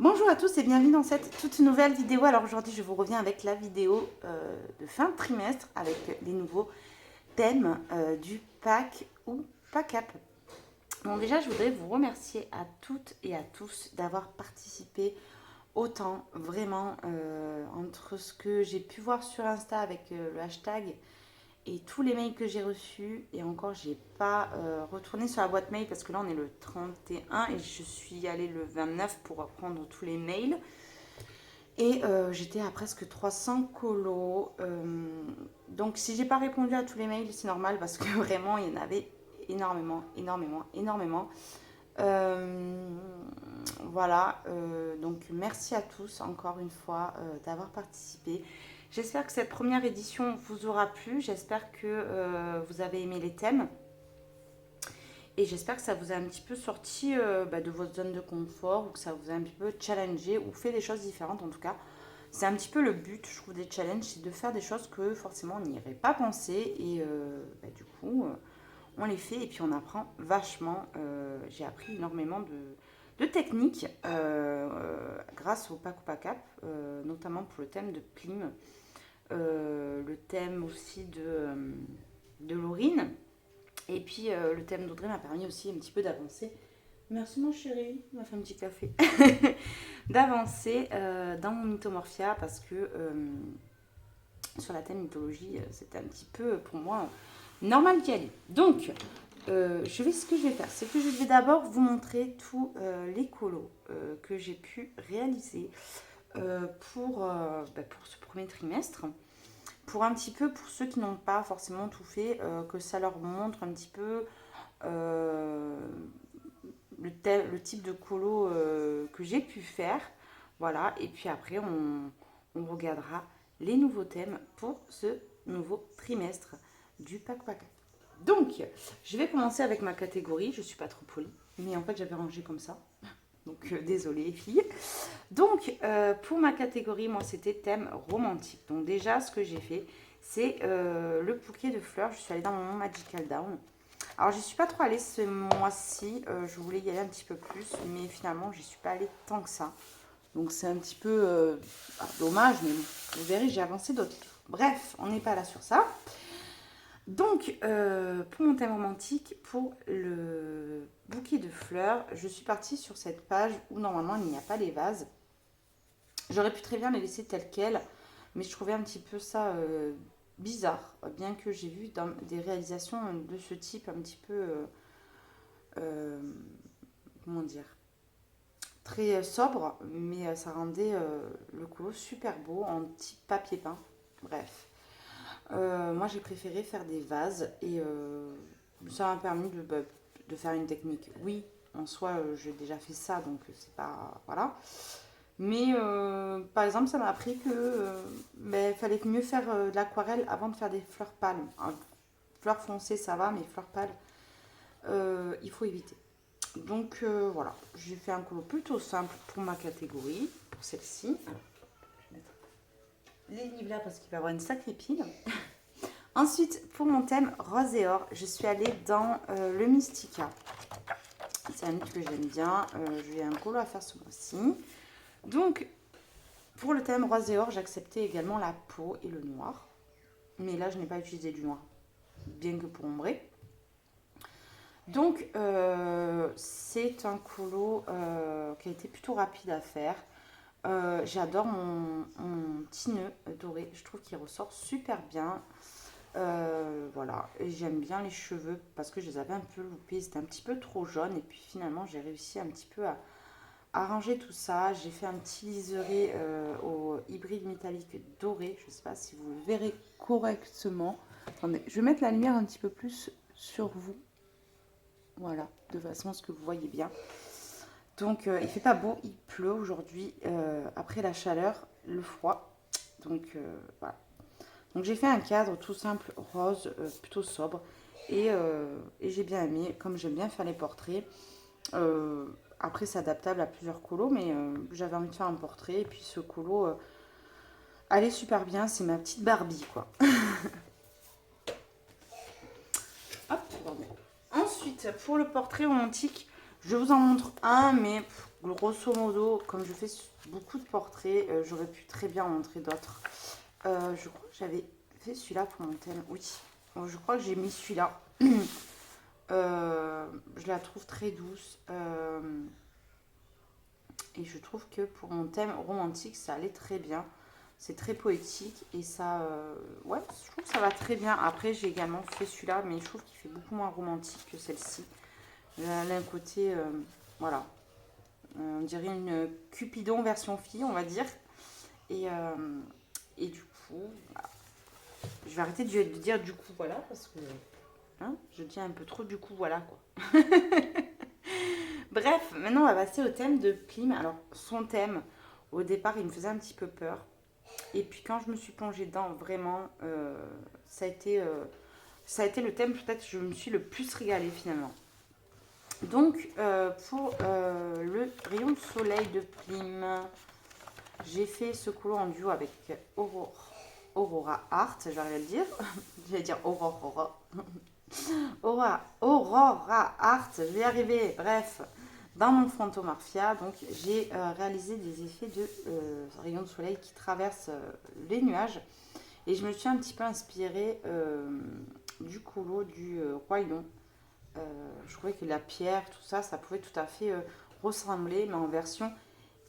Bonjour à tous et bienvenue dans cette toute nouvelle vidéo. Alors aujourd'hui je vous reviens avec la vidéo de fin de trimestre avec les nouveaux thèmes du pack ou pack up. Bon déjà je voudrais vous remercier à toutes et à tous d'avoir participé autant vraiment entre ce que j'ai pu voir sur Insta avec le hashtag et tous les mails que j'ai reçus. Et encore j'ai pas retourné sur la boîte mail parce que là on est le 31 et je suis allée le 29 pour reprendre tous les mails. Et j'étais à presque 300 colos. Donc si j'ai pas répondu à tous les mails, c'est normal parce que vraiment il y en avait énormément, énormément, énormément. Euh, voilà, donc merci à tous encore une fois d'avoir participé. J'espère que cette première édition vous aura plu. J'espère que vous avez aimé les thèmes. Et j'espère que ça vous a un petit peu sorti de votre zone de confort ou que ça vous a un petit peu challengé ou fait des choses différentes en tout cas. C'est un petit peu le but, je trouve, des challenges, c'est de faire des choses que forcément on n'y aurait pas pensé. Et du coup, on les fait et puis on apprend vachement. J'ai appris énormément de techniques grâce au Pack ou Pack Up, notamment pour le thème de Plim, le thème aussi de Laurine. Et puis le thème d'Audrey m'a permis aussi un petit peu d'avancer. Merci mon chéri, il m'a fait un petit café. D'avancer dans mon mythomorphia parce que sur la thème mythologie, c'était un petit peu pour moi normal d'y aller. Donc, ce que je vais faire, c'est que je vais d'abord vous montrer tous les colos que j'ai pu réaliser pour ce premier trimestre. Pour un petit peu, pour ceux qui n'ont pas forcément tout fait, que ça leur montre un petit peu euh, le type de colo que j'ai pu faire. Voilà, et puis après, on regardera les nouveaux thèmes pour ce nouveau trimestre du Pack Pack. Donc, je vais commencer avec ma catégorie. Je ne suis pas trop polie, mais en fait, j'avais rangé comme ça. Donc, désolée, filles. Donc, pour ma catégorie, moi, c'était thème romantique. Donc, déjà, ce que j'ai fait, c'est le bouquet de fleurs. Je suis allée dans mon Magical Down. Alors, je ne suis pas trop allée ce mois-ci. Je voulais y aller un petit peu plus, mais finalement, je n'y suis pas allée tant que ça. Donc, c'est un petit peu dommage, mais bon, vous verrez, j'ai avancé d'autres livres. Bref, on n'est pas là sur ça. Donc, pour mon thème romantique, pour le bouquet de fleurs, je suis partie sur cette page où normalement il n'y a pas les vases. J'aurais pu très bien les laisser telles quelles, mais je trouvais un petit peu ça bizarre, bien que j'ai vu dans des réalisations de ce type un petit peu, euh, comment dire, très sobre, mais ça rendait le colo super beau en petit papier peint. Bref. Moi, j'ai préféré faire des vases et ça m'a permis de faire une technique. Oui, en soi, j'ai déjà fait ça, donc c'est pas. Voilà. Mais par exemple, ça m'a appris que fallait mieux faire de l'aquarelle avant de faire des fleurs pâles. Hein, fleurs foncées, ça va, mais fleurs pâles, il faut éviter. Donc voilà, j'ai fait un colo plutôt simple pour ma catégorie, pour celle-ci. Alors, je vais mettre les livres là parce qu'il va y avoir une sacrée pile. Ensuite, pour mon thème rose et or, je suis allée dans le Mystica. C'est un livre que j'aime bien. J'ai un colo à faire ce mois-ci. Donc, pour le thème rose et or, j'acceptais également la peau et le noir. Mais là, je n'ai pas utilisé du noir, bien que pour ombrer. Donc, c'est un colo qui a été plutôt rapide à faire. J'adore mon petit nœud doré. Je trouve qu'il ressort super bien. Voilà, et j'aime bien les cheveux parce que je les avais un peu loupés, c'était un petit peu trop jaune. Et puis finalement, j'ai réussi un petit peu à arranger tout ça. J'ai fait un petit liseré au hybride métallique doré. Je ne sais pas si vous le verrez correctement. Attendez, je vais mettre la lumière un petit peu plus sur vous. Voilà, de façon à ce que vous voyez bien. Donc, il fait pas beau, il pleut aujourd'hui. Après la chaleur, le froid. Donc, voilà. Donc j'ai fait un cadre tout simple, rose, plutôt sobre. Et j'ai bien aimé, comme j'aime bien faire les portraits. Après c'est adaptable à plusieurs colos, mais j'avais envie de faire un portrait. Et puis ce colo allait super bien, c'est ma petite Barbie quoi. Hop, pardon. Ensuite, pour le portrait romantique, je vous en montre un, mais grosso modo, comme je fais beaucoup de portraits, j'aurais pu très bien en montrer d'autres. Je crois que j'avais fait celui-là pour mon thème. Oui, bon, je crois que j'ai mis celui-là. Je la trouve très douce. Et je trouve que pour mon thème romantique, ça allait très bien. C'est très poétique et ça, ouais, je trouve que ça va très bien. Après, j'ai également fait celui-là, mais je trouve qu'il fait beaucoup moins romantique que celle-ci. Elle a un côté, voilà, on dirait une Cupidon version fille, on va dire. Et, euh, et du coup, voilà. Je vais arrêter de dire du coup voilà parce que hein, je dis un peu trop du coup voilà quoi. Bref, maintenant on va passer au thème de Plim. Alors son thème, au départ il me faisait un petit peu peur. Et puis quand je me suis plongée dedans, vraiment, ça a été le thème peut-être que je me suis le plus régalée finalement. Donc pour le rayon de soleil de Plim, j'ai fait ce colo en duo avec Aurora Art, j'arrive à le dire. Je vais dire Aurora. Aurora Art, je vais y arriver. Bref, dans mon Fantomorphia, donc j'ai réalisé des effets de rayons de soleil qui traversent les nuages. Et je me suis un petit peu inspirée du colo du Roi Lion. Je trouvais que la pierre, tout ça, ça pouvait tout à fait ressembler, mais en version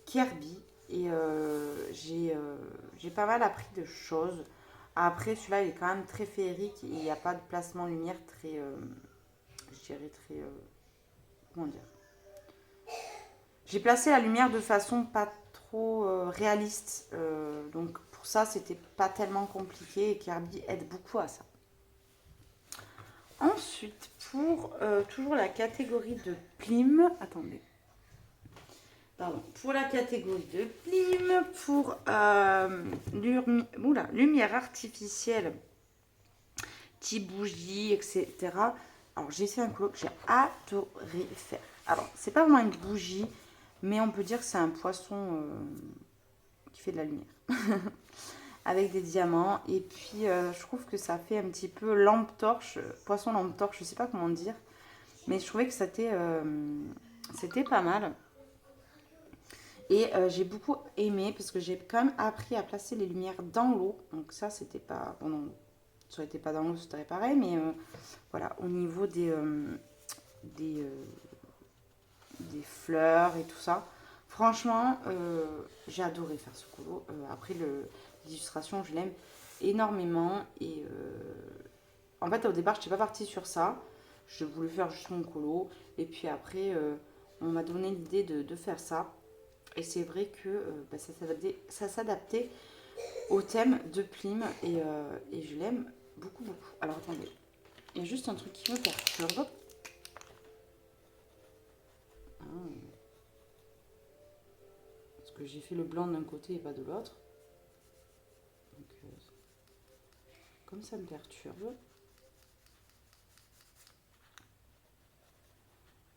Kirby. Et j'ai pas mal appris de choses. Après, celui-là, il est quand même très féerique et il n'y a pas de placement lumière très, je dirais très, comment dire. J'ai placé la lumière de façon pas trop réaliste. Donc pour ça, c'était pas tellement compliqué et Kirby aide beaucoup à ça. Ensuite, pour toujours la catégorie de Plim, attendez. Pardon, pour la catégorie de Plim, pour lumière artificielle, type bougie, etc. Alors, j'ai fait un colo que j'ai adoré faire. Alors, c'est pas vraiment une bougie, mais on peut dire que c'est un poisson qui fait de la lumière. Avec des diamants. Et puis, je trouve que ça fait un petit peu lampe torche, poisson lampe torche, je sais pas comment dire. Mais je trouvais que c'était pas mal. Et j'ai beaucoup aimé parce que j'ai quand même appris à placer les lumières dans l'eau. Donc ça, c'était pas... Bon, non, ça aurait été pas dans l'eau, ce serait pareil. Mais voilà, au niveau des, des fleurs et tout ça. Franchement, j'ai adoré faire ce colo. Après, l'illustration, je l'aime énormément. Et en fait, au départ, je n'étais pas partie sur ça. Je voulais faire juste mon colo. Et puis après, on m'a donné l'idée de faire ça. Et c'est vrai que ça s'adaptait au thème de Plim. Et je l'aime beaucoup, beaucoup. Alors, attendez. Il y a juste un truc qui me perturbe. Ah. Parce que j'ai fait le blanc d'un côté et pas de l'autre. Donc, comme ça me perturbe.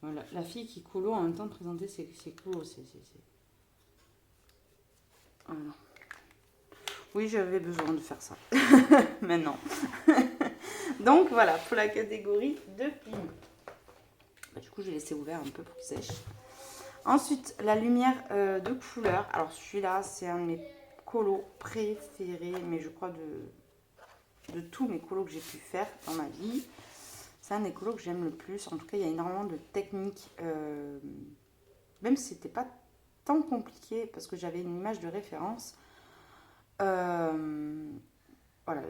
Voilà, la fille qui colo en même temps de présenter ses colos, voilà. Oui, j'avais besoin de faire ça. Maintenant. Donc voilà, pour la catégorie de Plim. Du coup, j'ai laissé ouvert un peu pour qu'il sèche. Ensuite, la lumière de couleur. Alors celui-là, c'est un de mes colos préférés, mais je crois de tous mes colos que j'ai pu faire dans ma vie. C'est un des colos que j'aime le plus. En tout cas, il y a énormément de techniques. Même si c'était pas tant compliqué, parce que j'avais une image de référence. Voilà,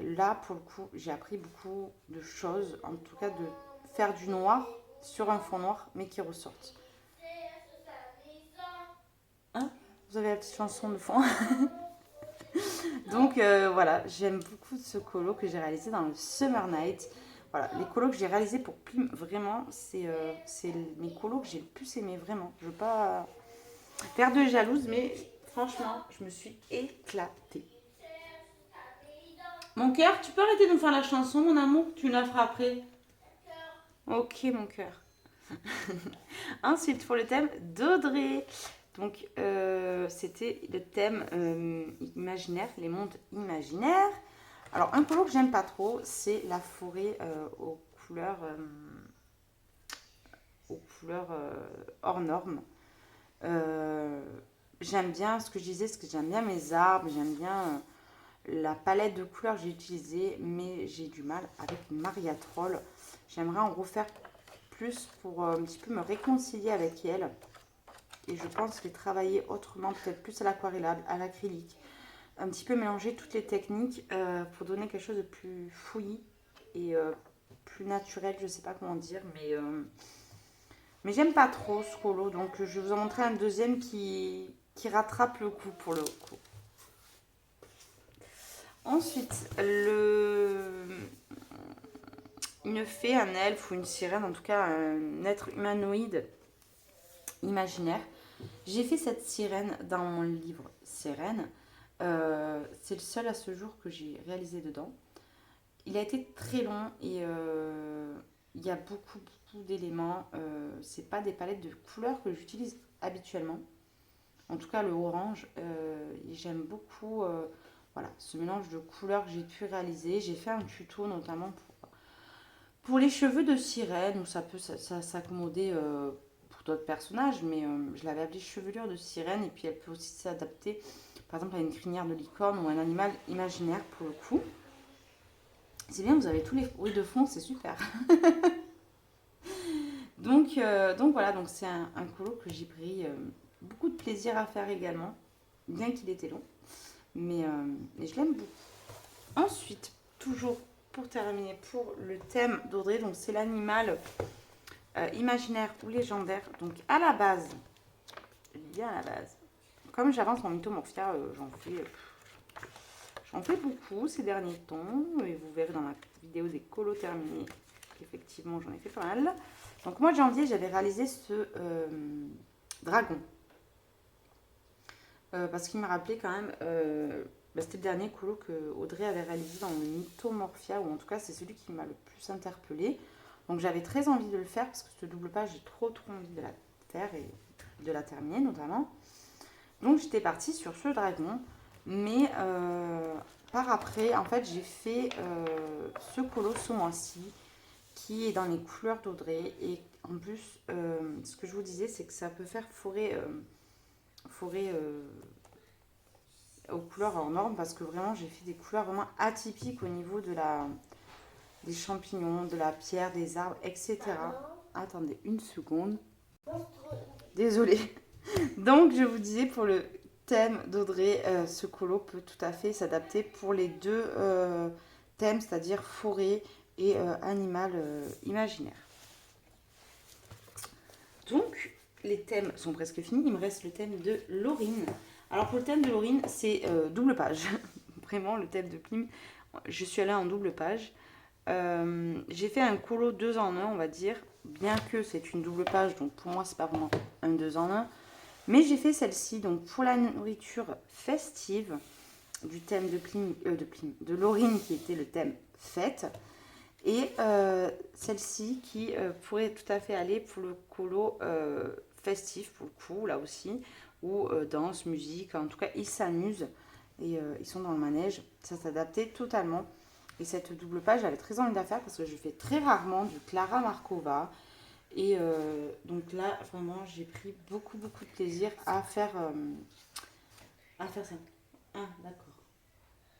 là, pour le coup, j'ai appris beaucoup de choses. En tout cas, de faire du noir sur un fond noir, mais qui ressortent. Hein, vous avez la petite chanson de fond. Donc voilà, j'aime beaucoup ce colo que j'ai réalisé dans le Summer Night. Voilà, les colos que j'ai réalisés pour Plim, vraiment, c'est mes colos que j'ai le plus aimé, vraiment. Je veux pas faire de jalouse, mais franchement, je me suis éclatée. Mon cœur, tu peux arrêter de me faire la chanson, mon amour? Tu me la feras après. Ok, mon cœur. Ensuite, pour le thème d'Audrey. Donc, c'était le thème imaginaire, les mondes imaginaires. Alors, un colo que j'aime pas trop, c'est la forêt aux couleurs hors normes. J'aime bien ce que je disais, ce que j'aime bien mes arbres, j'aime bien la palette de couleurs que j'ai utilisée, mais j'ai du mal avec Maria Troll. J'aimerais en refaire plus pour un petit peu me réconcilier avec elle. Et je pense les travailler autrement, peut-être plus à l'aquarelle, à l'acrylique. Un petit peu mélanger toutes les techniques pour donner quelque chose de plus fouillis et plus naturel, je sais pas comment dire, mais j'aime pas trop ce colo, donc je vais vous en montrer un deuxième qui rattrape le coup pour le coup. Ensuite, une fée, un elfe ou une sirène, en tout cas un être humanoïde imaginaire. J'ai fait cette sirène dans mon livre Sirène. C'est le seul à ce jour que j'ai réalisé dedans. Il a été très long et il y a beaucoup d'éléments. C'est pas des palettes de couleurs que j'utilise habituellement. En tout cas, le orange. Et j'aime beaucoup voilà, ce mélange de couleurs que j'ai pu réaliser. J'ai fait un tuto notamment pour les cheveux de sirène, où ça peut s'accommoder pour d'autres personnages, mais je l'avais appelée chevelure de sirène, et puis elle peut aussi s'adapter, par exemple, à une crinière de licorne ou un animal imaginaire pour le coup. C'est bien, vous avez tous les bruits de fond, c'est super. donc voilà, donc c'est un colo que j'ai pris beaucoup de plaisir à faire également, bien qu'il était long, mais je l'aime beaucoup. Ensuite, toujours pour terminer, pour le thème d'Audrey, donc c'est l'animal imaginaire ou légendaire. Donc à la base, bien à la base, comme j'avance en mythomorphia, j'en fais beaucoup ces derniers temps, et vous verrez dans ma vidéo des colos terminés qu'effectivement j'en ai fait pas mal. Donc mois de janvier, j'avais réalisé ce dragon. Parce qu'il m'a rappelé quand même, c'était le dernier colo que Audrey avait réalisé dans le mythomorphia, ou en tout cas c'est celui qui m'a le plus interpellée. Donc j'avais très envie de le faire parce que ce double page, j'ai trop envie de la faire et de la terminer notamment. Donc j'étais partie sur ce dragon, mais par après, en fait, j'ai fait ce colo ce mois-ci qui est dans les couleurs d'Audrey. Et en plus, ce que je vous disais, c'est que ça peut faire forêt aux couleurs hors normes, parce que vraiment, j'ai fait des couleurs vraiment atypiques au niveau des champignons, de la pierre, des arbres, etc. Attendez une seconde. Désolée. Donc, je vous disais, pour le thème d'Audrey, ce colo peut tout à fait s'adapter pour les deux thèmes, c'est-à-dire forêt et animal imaginaire. Donc, les thèmes sont presque finis. Il me reste le thème de Laurine. Alors, pour le thème de Laurine, c'est double page. Vraiment, le thème de Plim, je suis allée en double page. J'ai fait un colo 2 en 1, on va dire. Bien que c'est une double page, donc pour moi, c'est pas vraiment un 2 en 1. Mais j'ai fait celle-ci donc pour la nourriture festive du thème de Laurine, qui était le thème fête. Et celle-ci qui pourrait tout à fait aller pour le colo festif, pour le coup, là aussi, où danse, musique, en tout cas, ils s'amusent et ils sont dans le manège. Ça s'adaptait totalement. Et cette double page, j'avais très envie de la faire parce que je fais très rarement du Clara Markova. Et donc là, vraiment, j'ai pris beaucoup de plaisir à faire ça. Ah, d'accord.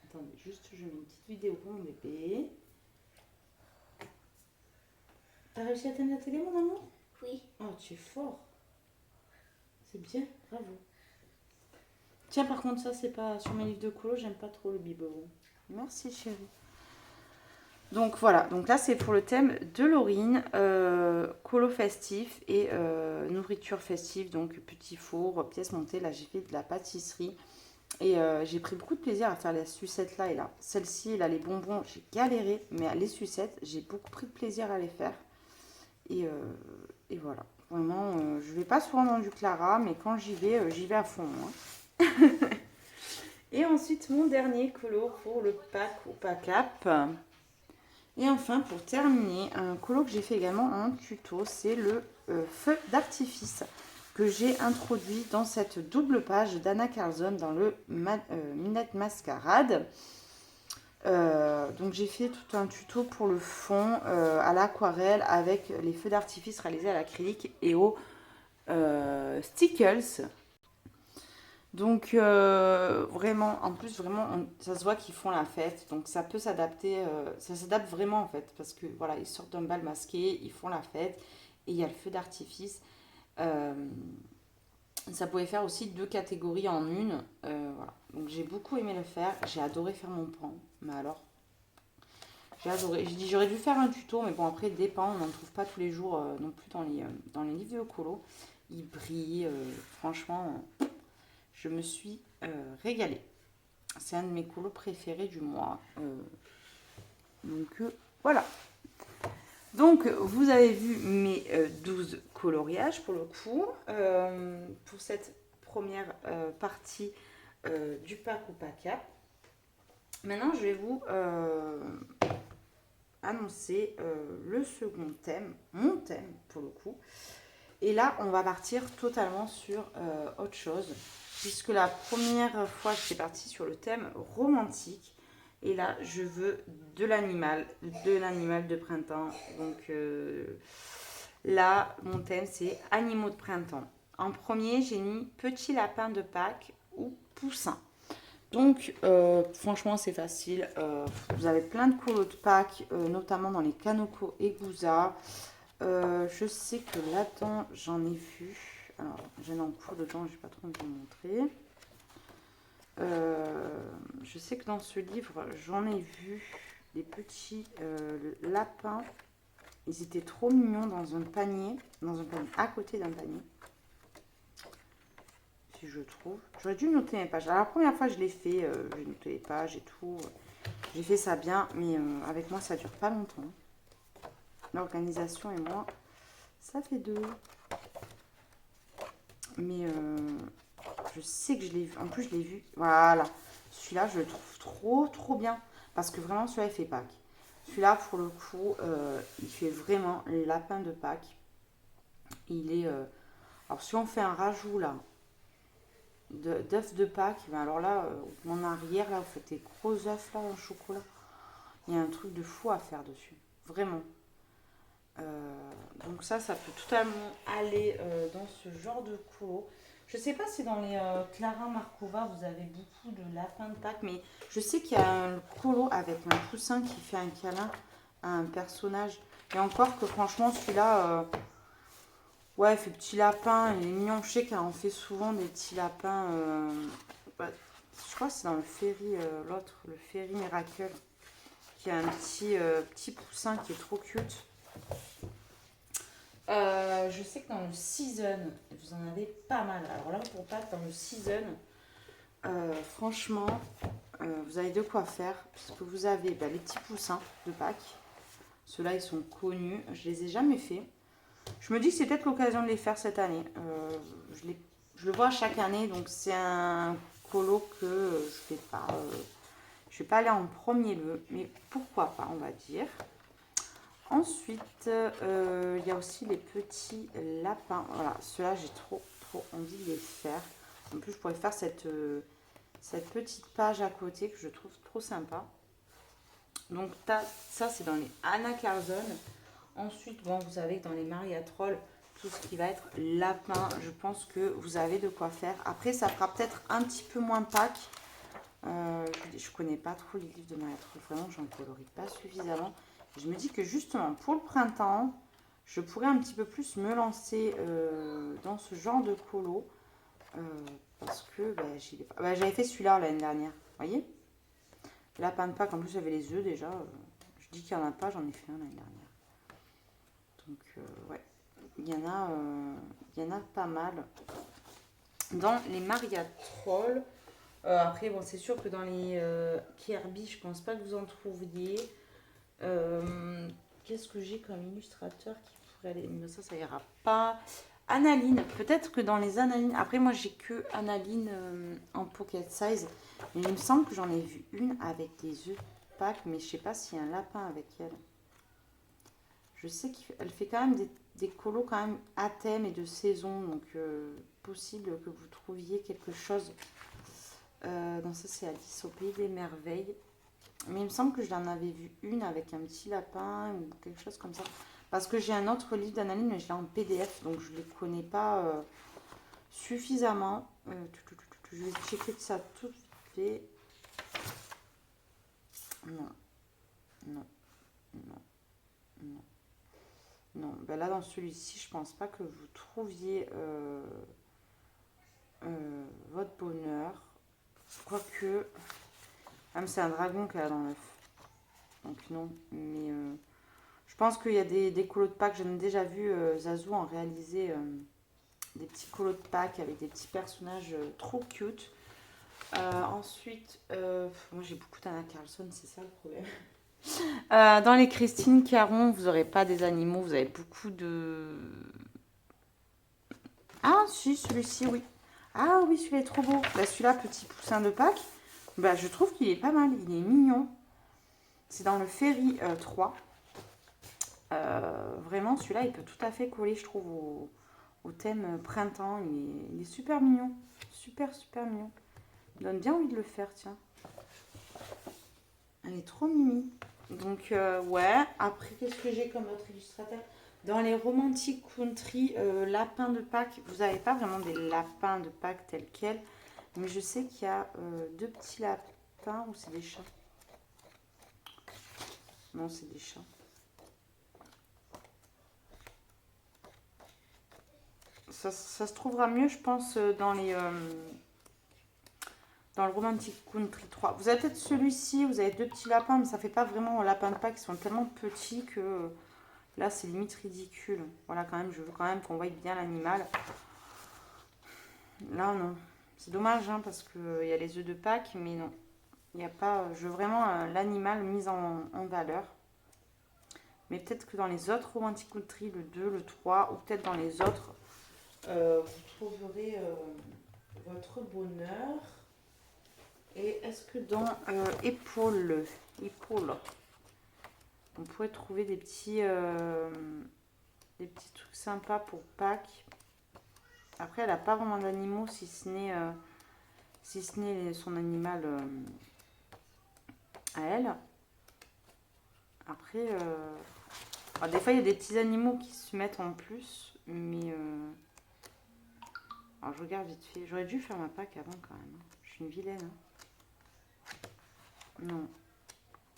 Attendez, juste, je mets une petite vidéo pour mon bébé. T'as réussi à atteindre la télé, mon amour? Oui. Oh, tu es fort. C'est bien, bravo. Tiens, par contre, ça, c'est pas sur mes livres de colo, j'aime pas trop le biberon. Merci, chérie. Donc voilà, donc là c'est pour le thème de Laurine, colo festif et nourriture festive, donc petit four, pièce montée. Là j'ai fait de la pâtisserie et j'ai pris beaucoup de plaisir à faire les sucettes là et là. Celle-ci, là les bonbons, j'ai galéré, mais les sucettes, j'ai beaucoup pris de plaisir à les faire. Et voilà, vraiment, je vais pas souvent dans du Clara, mais quand j'y vais à fond. Hein. Et ensuite mon dernier colo pour le pack ou pack up. Et enfin, pour terminer, un colo que j'ai fait également en tuto, c'est le feu d'artifice que j'ai introduit dans cette double page d'Anna Carlson dans le Minette Mascarade. Donc j'ai fait tout un tuto pour le fond à l'aquarelle avec les feux d'artifice réalisés à l'acrylique et au Stickles. Donc vraiment, en plus vraiment, ça se voit qu'ils font la fête, donc ça peut s'adapter, ça s'adapte vraiment en fait, parce que voilà, ils sortent d'un bal masqué, ils font la fête, et il y a le feu d'artifice. Euh, Ça pouvait faire aussi deux catégories en une, voilà. Donc j'ai beaucoup aimé le faire, j'ai adoré faire mon pan, mais alors, j'ai adoré. J'ai dit j'aurais dû faire un tuto, mais bon après des pans, on n'en trouve pas tous les jours non plus dans les livres de colo. Ils brillent, franchement, je me suis régalée. C'est un de mes colos préférés du mois. Donc voilà. Donc vous avez vu mes 12 coloriages pour le coup. Pour cette première partie du pack ou pack. Maintenant je vais vous annoncer le second thème, mon thème pour le coup. Et là on va partir totalement sur autre chose. Puisque la première fois j'étais partie sur le thème romantique. Et là, je veux de l'animal de printemps. Donc là, mon thème, c'est animaux de printemps. En premier, j'ai mis petit lapin de Pâques ou poussin. Donc, franchement, c'est facile. Vous avez plein de colos de Pâques, notamment dans les Kanoko et Gouza. Je sais que là-dedans, j'en ai vu. Alors, j'en ai en cours dedans, je ne vais pas trop vous montrer. Je sais que dans ce livre, j'en ai vu des petits lapins. Ils étaient trop mignons dans un panier à côté d'un panier. Si je trouve. J'aurais dû noter mes pages. Alors, la première fois, je l'ai fait, j'ai noté les pages et tout. J'ai fait ça bien, mais avec moi, ça dure pas longtemps. L'organisation et moi, ça fait deux. Mais je sais que je l'ai vu. En plus, je l'ai vu. Voilà. Celui-là, je le trouve trop bien. Parce que vraiment, celui-là, il fait Pâques. Celui-là, pour le coup, il fait vraiment les lapins de Pâques. Il est... alors, si on fait un rajout, là, d'œufs de Pâques, ben alors là, mon arrière, là, vous faites des gros œufs, là, en chocolat. Il y a un truc de fou à faire dessus. Vraiment. Donc ça peut totalement aller dans ce genre de colo. Je sais pas si dans les Clara Markova vous avez beaucoup de lapins de Pâques, mais je sais qu'il y a un colo avec un poussin qui fait un câlin à un personnage. Et encore que franchement celui-là, ouais, il fait petit lapin, il est mignon. Je sais qu'elle en fait souvent des petits lapins. Bah, je crois que c'est dans le Fairy, l'autre, le Fairy Miracle, qui a un petit poussin qui est trop cute. Je sais que dans le season, vous en avez pas mal. Alors là, pour Pâques, dans le season, franchement, vous avez de quoi faire. Puisque vous avez les petits poussins de Pâques. Ceux-là, ils sont connus. Je les ai jamais faits. Je me dis que c'est peut-être l'occasion de les faire cette année. Je le vois chaque année. Donc c'est un colo que je vais pas aller en premier lieu. Mais pourquoi pas, on va dire. Ensuite, il y a aussi les petits lapins. Voilà, ceux-là, j'ai trop envie de les faire. En plus, je pourrais faire cette petite page à côté que je trouve trop sympa. Donc, ça, c'est dans les Anna Carlson. Ensuite, bon, vous savez que dans les Maria Troll, tout ce qui va être lapin, je pense que vous avez de quoi faire. Après, ça fera peut-être un petit peu moins Pâques. Je connais pas trop les livres de Maria Troll. Vraiment, j'en colorie pas suffisamment. Je me dis que justement, pour le printemps, je pourrais un petit peu plus me lancer dans ce genre de colo. Parce que j'avais fait celui-là l'année dernière. Vous voyez? Lapin de Pâques, en plus j'avais les œufs déjà. Je dis qu'il n'y en a pas, j'en ai fait un l'année dernière. Donc ouais, il y en a pas mal. Dans les Maria Troll, après bon c'est sûr que dans les Kirby, je pense pas que vous en trouviez. Qu'est-ce que j'ai comme illustrateur qui pourrait aller? Mais ça ira pas. Analine, peut-être que dans les Analines. Après, moi j'ai que Analine en pocket size. Mais il me semble que j'en ai vu une avec des œufs de Pâques, mais je sais pas s'il y a un lapin avec elle. Je sais qu'elle fait quand même des colos quand même à thème et de saison. Donc, possible que vous trouviez quelque chose. Non, ça c'est Alice au Pays des Merveilles. Mais il me semble que je l'en avais vu une avec un petit lapin ou quelque chose comme ça. Parce que j'ai un autre livre d'Analine, mais je l'ai en PDF, donc je ne les connais pas suffisamment. Je vais checker ça tout de suite. Non, non, non, non. Non, ben là dans celui-ci, je pense pas que vous trouviez votre bonheur. Quoique. Ah, mais c'est un dragon qu'elle a dans l'œuf. Donc non, mais je pense qu'il y a des colos de Pâques. J'en ai déjà vu Zazou en réaliser des petits colos de Pâques avec des petits personnages trop cute. Ensuite, moi j'ai beaucoup d'Anna Carlson, c'est ça le problème. Dans les Christine Caron, vous n'aurez pas des animaux, vous avez beaucoup de... Ah si, celui-ci, oui. Ah oui, celui-là est trop beau. Bah, celui-là, petit poussin de Pâques, bah, je trouve qu'il est pas mal, il est mignon. C'est dans le Ferry 3. Vraiment, celui-là, il peut tout à fait coller, je trouve, au thème printemps. Il est super mignon. Super, super mignon. Il donne bien envie de le faire, tiens. Elle est trop mimi. Donc, ouais. Après, qu'est-ce que j'ai comme autre illustrateur? Dans les romantiques country, lapins de Pâques, vous n'avez pas vraiment des lapins de Pâques tels quels. Mais je sais qu'il y a deux petits lapins ou c'est des chats. Non, c'est des chats. Ça se trouvera mieux, je pense, dans le Romantic Country 3. Vous avez peut-être celui-ci, vous avez deux petits lapins, mais ça fait pas vraiment lapin de Pâques, ils sont tellement petits que là, c'est limite ridicule. Voilà, quand même, je veux quand même qu'on voie bien l'animal. Là, non. C'est dommage, hein, parce qu'il y a les œufs de Pâques, mais non. Il n'y a pas... je veux vraiment l'animal mis en valeur. Mais peut-être que dans les autres Romantic Country, le 2, le 3, ou peut-être dans les autres, vous trouverez votre bonheur. Et est-ce que dans épaule, on pourrait trouver des petits trucs sympas pour Pâques. Après, elle n'a pas vraiment d'animaux, si ce n'est son animal à elle. Après, alors des fois, il y a des petits animaux qui se mettent en plus, mais... alors, je regarde vite fait. J'aurais dû faire ma Pâques avant, quand même. Je suis une vilaine. Hein. Non,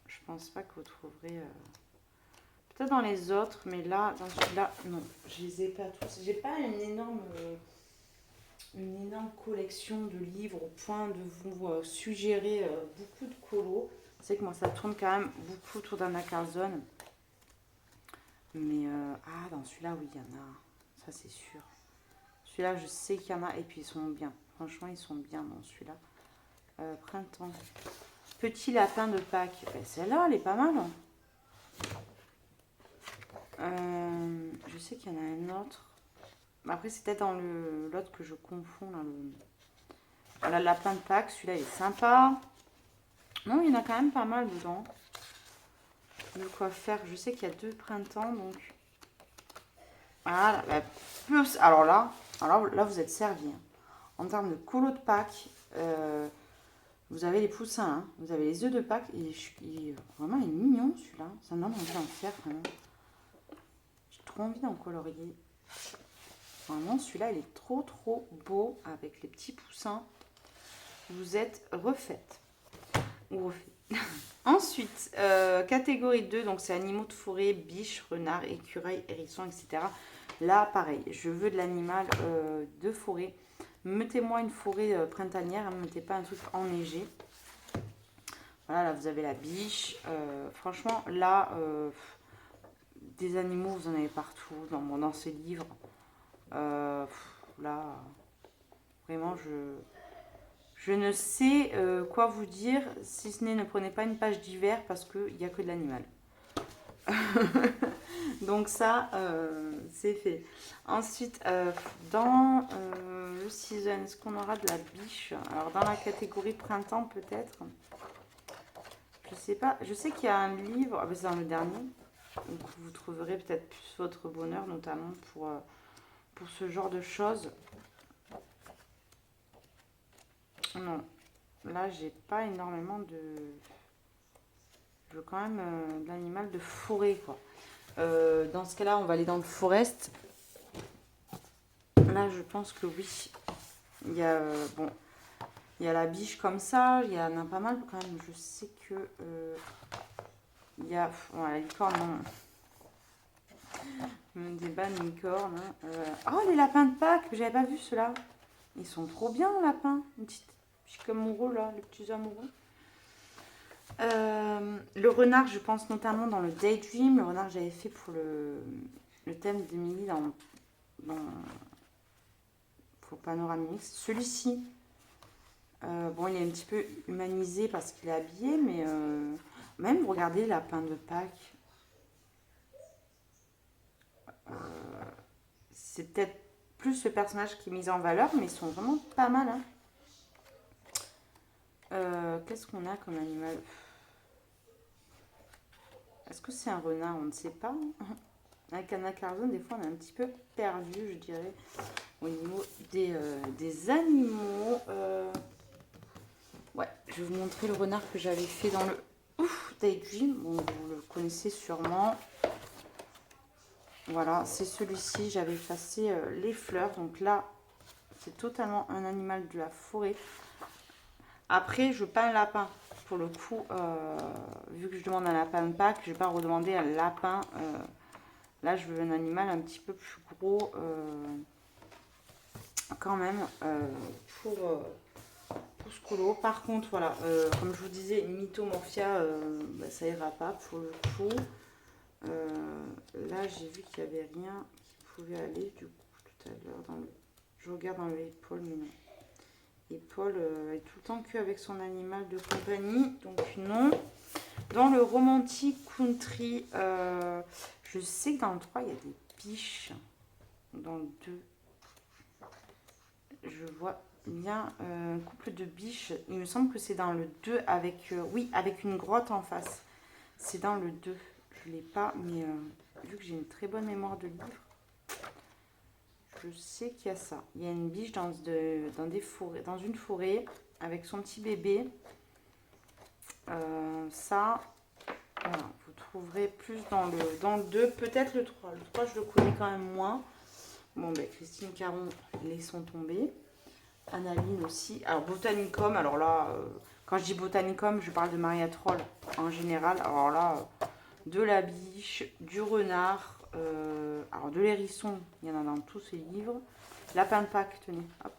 je pense pas que vous trouverez... peut-être dans les autres, mais là, dans celui-là, non. Je les ai pas tous. J'ai pas une énorme collection de livres au point de vous suggérer beaucoup de colos. C'est que moi, ça tourne quand même beaucoup autour d'Anna Carlson. Mais, dans celui-là, oui, il y en a. Ça, c'est sûr. Celui-là, je sais qu'il y en a. Et puis, ils sont bien. Franchement, ils sont bien dans celui-là. Printemps. Petit lapin de Pâques. Ben, celle-là, elle est pas mal. Je sais qu'il y en a un autre. Après, c'est peut-être dans l'autre que je confonds. Là, voilà, le lapin de Pâques. Celui-là, il est sympa. Non, il y en a quand même pas mal dedans. De quoi faire. Je sais qu'il y a 2 printemps, donc... Voilà. Alors là, vous êtes servi. Hein. En termes de colo de Pâques, vous avez les poussins. Hein. Vous avez les œufs de Pâques. Vraiment, il est mignon, celui-là. Ça me donne envie d'en faire, vraiment. J'ai trop envie d'en colorier. Vraiment, celui-là, il est trop, trop beau avec les petits poussins. Vous êtes refaite. Ou refait. Ensuite, catégorie 2, donc c'est animaux de forêt, biches, renards, écureuils, hérissons, etc. Là, pareil, je veux de l'animal de forêt. Mettez-moi une forêt printanière, ne mettez pas un truc enneigé. Voilà, là, vous avez la biche. Franchement, là, des animaux, vous en avez partout dans ces livres. Là, vraiment, je ne sais quoi vous dire, si ce n'est ne prenez pas une page d'hiver parce qu'il n'y a que de l'animal. Donc ça, c'est fait. Ensuite, dans le season, est-ce qu'on aura de la biche? Alors dans la catégorie printemps peut-être. Je sais pas. Je sais qu'il y a un livre, ah ben, c'est dans le dernier. Donc vous trouverez peut-être plus votre bonheur, notamment pour ce genre de choses. Non. Là, j'ai pas énormément de... Je veux quand même de l'animal de forêt, quoi. Dans ce cas-là, on va aller dans le forest. Là, je pense que oui. Il y a, bon, il y a la biche comme ça. Il y en a pas mal quand même. Je sais que... il y a... Bon, la licorne, non. Des bas de licorne. Hein. Oh, les lapins de Pâques. J'avais pas vu ceux-là. Ils sont trop bien, les lapins. Une petite amoureux, là. Les petits amoureux. Le renard, je pense notamment dans le Daydream. Le renard, j'avais fait pour le thème d'Emily dans pour Panoramix. Celui-ci, bon, il est un petit peu humanisé parce qu'il est habillé, mais même, regardez, lapin de Pâques. C'est peut-être plus le personnage qui est mis en valeur, mais ils sont vraiment pas mal. Hein. Qu'est-ce qu'on a comme animal? Est-ce que c'est un renard? On ne sait pas. Avec Anna Carzon, des fois, on est un petit peu perdu, je dirais, au niveau des animaux. Ouais, je vais vous montrer le renard que j'avais fait dans le Daydream. Bon, vous le connaissez sûrement. Voilà, c'est celui-ci. J'avais effacé les fleurs. Donc là, c'est totalement un animal de la forêt. Après, je veux pas un lapin. Pour le coup, vu que je demande un lapin de Pâques, je vais pas redemander un lapin. Là, je veux un animal un petit peu plus gros quand même pour ce colo. Par contre, voilà, comme je vous disais, une mythomorphia, bah, ça ira pas pour le coup. Là, j'ai vu qu'il n'y avait rien qui pouvait aller du coup tout à l'heure. Je regarde dans l'épaule, mais non. L'épaule est tout le temps qu'avec son animal de compagnie, donc non. Dans le romantique country, je sais que dans le 3, il y a des biches. Dans le 2, je vois bien un couple de biches. Il me semble que c'est dans le 2 avec, oui, avec une grotte en face. C'est dans le 2. Je ne l'ai pas, mais vu que j'ai une très bonne mémoire de livre, je sais qu'il y a ça. Il y a une biche dans une forêt avec son petit bébé. Ça, voilà, vous trouverez plus dans le 2, peut-être le 3. Le 3, je le connais quand même moins. Bon, ben, Christine Caron, laissons tomber. Annaline aussi. Alors, Botanicum, alors là, quand je dis Botanicum, je parle de Maria Troll en général. Alors là, de la biche, du renard, alors de l'hérisson, il y en a dans tous ces livres. Lapin de Pâques, tenez, hop.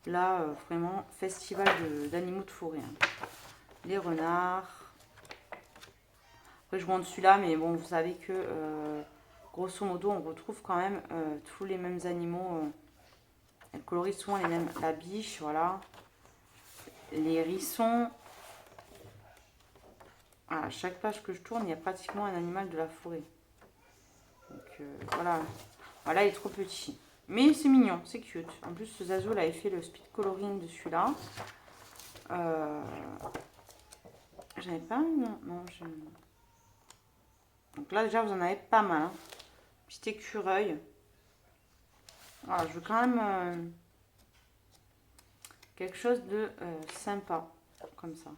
Là, vraiment, festival d'animaux de forêt. Hein. Les renards. Après, je montre celui-là, mais bon, vous savez que, grosso modo, on retrouve quand même tous les mêmes animaux. Elles colorisent souvent les mêmes. La biche, voilà. Les hérissons. À chaque page que je tourne, il y a pratiquement un animal de la forêt. Donc, voilà. Voilà, il est trop petit. Mais c'est mignon, c'est cute. En plus, ce Zazo, il avait fait le speed coloring de celui-là. J'avais pas une... Non, donc là, déjà, vous en avez pas mal. Hein. Petit écureuil. Voilà, je veux quand même quelque chose de sympa. Comme ça.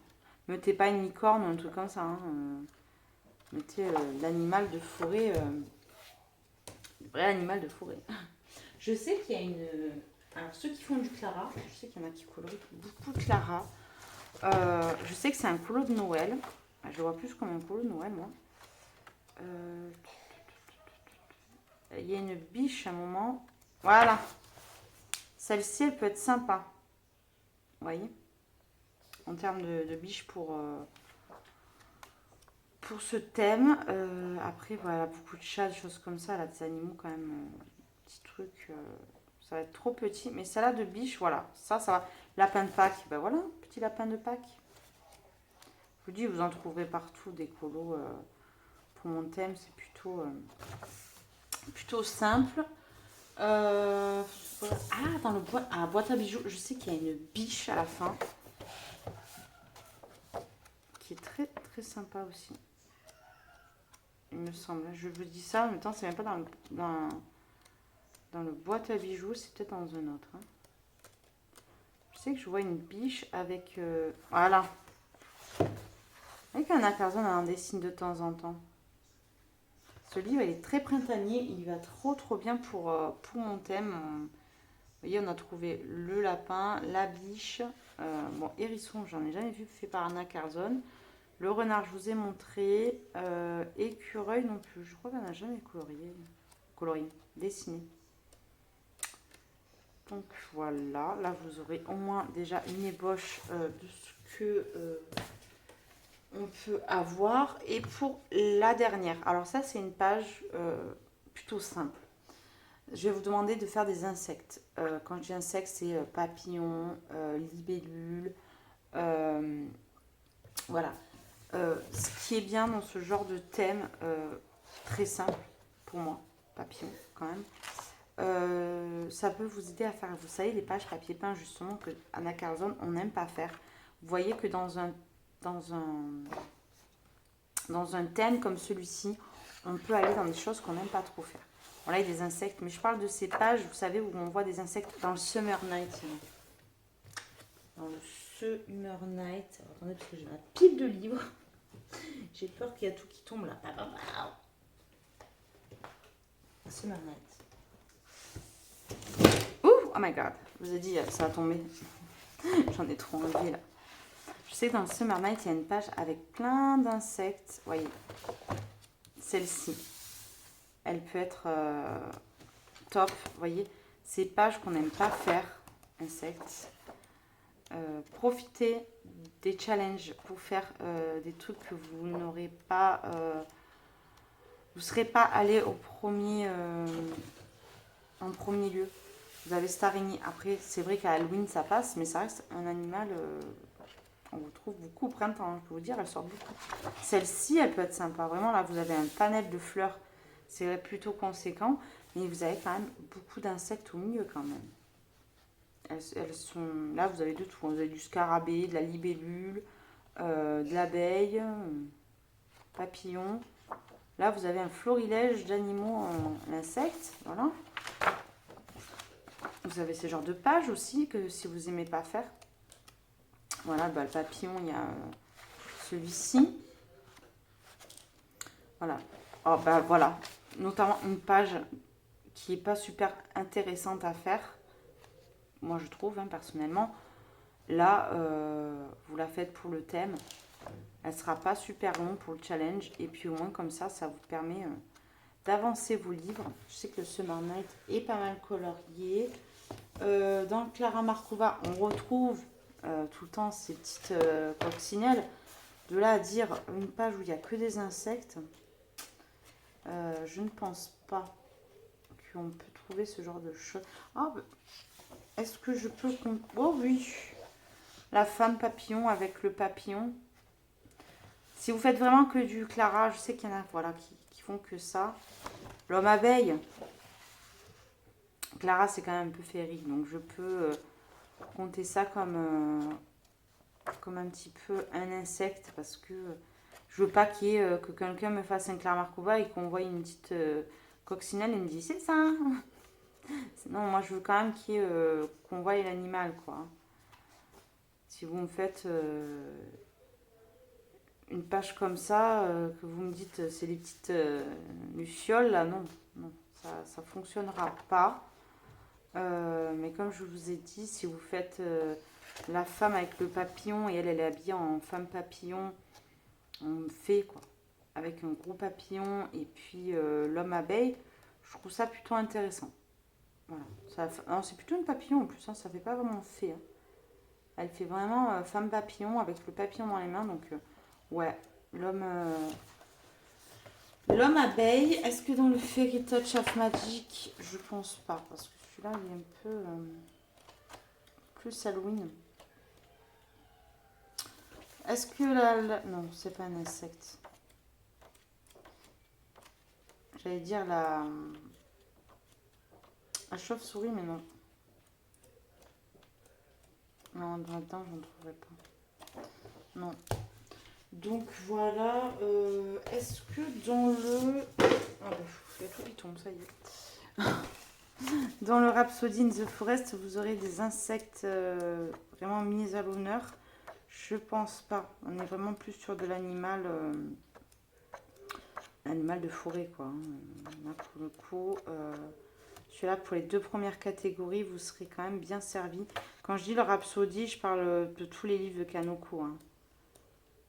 Mettez pas une licorne ou un truc comme ça. Hein. Mettez l'animal de forêt. Le vrai animal de forêt. Je sais qu'il y a une... Alors, ceux qui font du Clara, je sais qu'il y en a qui colorient beaucoup de Clara. Je sais que c'est un colo de Noël. Je le vois plus comme un colo de Noël, moi. Il y a une biche à un moment. Voilà. Celle-ci, elle peut être sympa. Vous voyez? En termes de biche pour ce thème. Après, voilà, beaucoup de chats, des choses comme ça. Là, des animaux quand même. Petits trucs. Ça va être trop petit. Mais celle-là de biche, voilà. Ça va. Lapin de Pâques. Ben voilà, petit lapin de Pâques. Je vous dis, vous en trouverez partout des colos. Pour mon thème, c'est plutôt simple. Voilà. Ah, dans le boîte à bijoux, je sais qu'il y a une biche à la fin. Qui est très très sympa aussi. Il me semble. Je vous dis ça, en même temps, c'est même pas dans le boîte à bijoux, c'est peut-être dans un autre. Hein. Je sais que je vois une biche avec... voilà. Avec un Carson, on en dessine de temps en temps. Ce livre, il est très printanier. Il va trop bien pour mon thème. Vous voyez, on a trouvé le lapin, la biche. Bon, hérisson, j'en ai jamais vu fait par Anna Carson. Le renard, je vous ai montré. Écureuil non plus. Je crois qu'on n'a jamais colorié, dessiné. Donc voilà, là vous aurez au moins déjà une ébauche de ce que on peut avoir. Et pour la dernière, alors ça c'est une page plutôt simple. Je vais vous demander de faire des insectes. Quand je dis insectes, c'est papillons, libellules, voilà. Ce qui est bien dans ce genre de thème, très simple pour moi, papillon quand même, ça peut vous aider à faire, vous savez, les pages papier peint justement que Anna Carson on n'aime pas faire. Vous voyez que dans un thème comme celui-ci, on peut aller dans des choses qu'on n'aime pas trop faire. Bon, là, il y a des insectes, mais je parle de ces pages, vous savez, où on voit des insectes dans le Summer Night. Dans le Summer Night. Alors, attendez, parce que j'ai ma pile de livres. J'ai peur qu'il y a tout qui tombe là. Summer Night. Oh my god, je vous ai dit, ça va tomber. J'en ai trop enlevé là. Je sais que dans le Summer Night, il y a une page avec plein d'insectes. Voyez, celle-ci, elle peut être top. Vous voyez, ces pages qu'on n'aime pas faire, insectes. Profitez des challenges pour faire des trucs que vous n'aurez pas. Vous ne serez pas allé en premier lieu. Vous avez cette araignée. Après, c'est vrai qu'à Halloween, ça passe, mais ça reste un animal. On vous trouve beaucoup au printemps, je peux vous dire, elle sort beaucoup. Celle-ci, elle peut être sympa. Vraiment, là, vous avez un panel de fleurs. C'est plutôt conséquent. Mais vous avez quand même beaucoup d'insectes au milieu, quand même. Elles sont... Là, vous avez de tout. Vous avez du scarabée, de la libellule, de l'abeille, papillon. Là, vous avez un florilège d'animaux, d'insectes. Voilà. Vous avez ce genre de page aussi, que si vous n'aimez pas faire. Voilà, bah, le papillon, il y a celui-ci. Voilà. Oh, bah, voilà. Notamment une page qui n'est pas super intéressante à faire. Moi, je trouve, hein, personnellement. Là, vous la faites pour le thème. Elle ne sera pas super longue pour le challenge. Et puis au moins, comme ça vous permet d'avancer vos livres. Je sais que le Summer Night est pas mal colorié. Dans Clara Markova, on retrouve tout le temps ces petites coccinelles. De là à dire une page où il n'y a que des insectes, je ne pense pas qu'on peut trouver ce genre de choses. Ah, bah, est-ce que je peux... Oh oui, la femme papillon avec le papillon. Si vous faites vraiment que du Clara, je sais qu'il y en a voilà, qui font que ça. L'homme abeille. Clara, c'est quand même un peu féerique, donc je peux compter ça comme un petit peu un insecte, parce que je veux pas que quelqu'un me fasse un Clara Markova et qu'on voit une petite coccinelle et me dit c'est ça. Non, moi je veux quand même qu'on voie l'animal, quoi. Si vous me faites une page comme ça, que vous me dites c'est des petites lucioles, là, non, ça fonctionnera pas. Mais comme je vous ai dit, si vous faites la femme avec le papillon et elle est habillée en femme papillon, on fait quoi, avec un gros papillon et puis l'homme abeille, je trouve ça plutôt intéressant. Voilà, c'est plutôt une papillon en plus, hein, ça fait pas vraiment fée. Hein. Elle fait vraiment femme papillon avec le papillon dans les mains, donc ouais, l'homme abeille. Est-ce que dans le Fairy Touch of Magic, je pense pas, parce que celui-là il est un peu plus Halloween. Est-ce que non, c'est pas un insecte. J'allais dire la chauve-souris, mais non. Non, là-dedans, je ne trouverai pas. Non. Donc voilà. Est-ce que dans le... Ah bah, il y a tout qui tombe, ça y est. Dans le Rhapsody in the Forest, vous aurez des insectes vraiment mis à l'honneur. Je pense pas. On est vraiment plus sur de l'animal animal de forêt, quoi. Là, pour le coup, celui-là, pour les 2 premières catégories, vous serez quand même bien servi. Quand je dis le Rhapsody, je parle de tous les livres de Kanoko. Hein.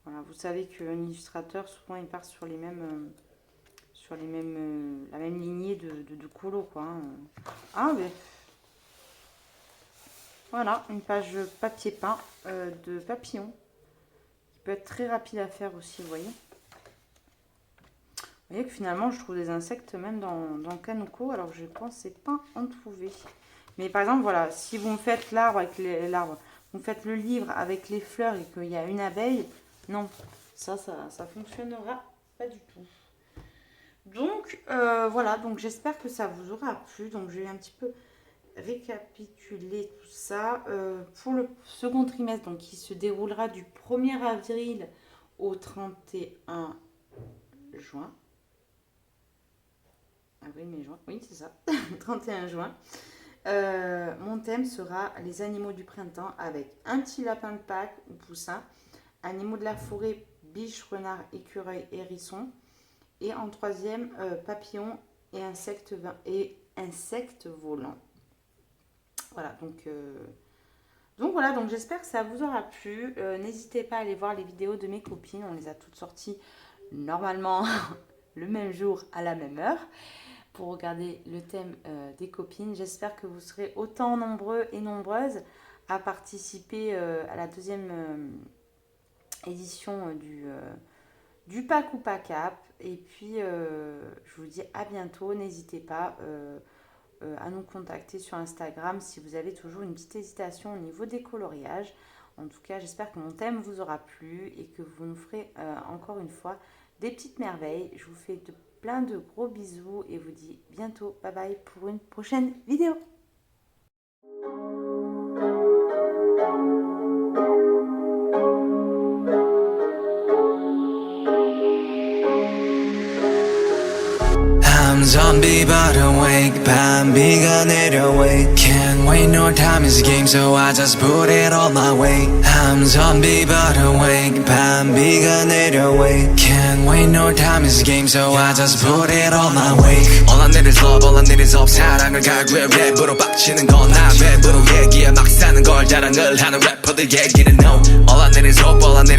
Voilà, vous savez qu'un illustrateur, souvent, il part sur les mêmes... la même lignée de colo, quoi. Hein. Ah, mais... Voilà, une page papier peint de papillon. Qui peut être très rapide à faire aussi, vous voyez. Vous voyez que finalement, je trouve des insectes même dans Kanoko, alors que je ne pensais pas en trouver. Mais par exemple, voilà, si vous me faites l'arbre avec l'arbre, vous me faites le livre avec les fleurs et qu'il y a une abeille, non, ça fonctionnera pas du tout. Donc, voilà, donc j'espère que ça vous aura plu. Donc, je vais un petit peu récapituler tout ça. Pour le second trimestre, donc qui se déroulera du 1er avril au 31 juin. Avril, mai, juin, oui c'est ça, 31 juin. Mon thème sera les animaux du printemps avec un petit lapin de Pâques ou poussin, animaux de la forêt, biche, renard, écureuil, hérisson. Et en troisième, papillons et insectes volants. Voilà, donc voilà, donc j'espère que ça vous aura plu. N'hésitez pas à aller voir les vidéos de mes copines. On les a toutes sorties normalement le même jour à la même heure pour regarder le thème des copines. J'espère que vous serez autant nombreux et nombreuses à participer à la deuxième édition du Pack ou Pas Cap. Et puis, je vous dis à bientôt. N'hésitez pas à nous contacter sur Instagram si vous avez toujours une petite hésitation au niveau des coloriages. En tout cas, j'espère que mon thème vous aura plu et que vous nous ferez encore une fois des petites merveilles. Je vous fais plein de gros bisous et vous dis bientôt bye bye pour une prochaine vidéo. I'm zombie but awake 밤비가 내려와 Can't wait, no time is a game so I just put it on my way I'm zombie but awake 밤비가 내려와 Can't wait, no time is a game so I just put it on my way All I need is love, all I need is hope 사랑을 갈구해 랩으로 빡치는 건 나 랩으로 얘기해 막 사는 걸 자랑을 하는 래퍼들 얘기는 no All I need is hope, all I need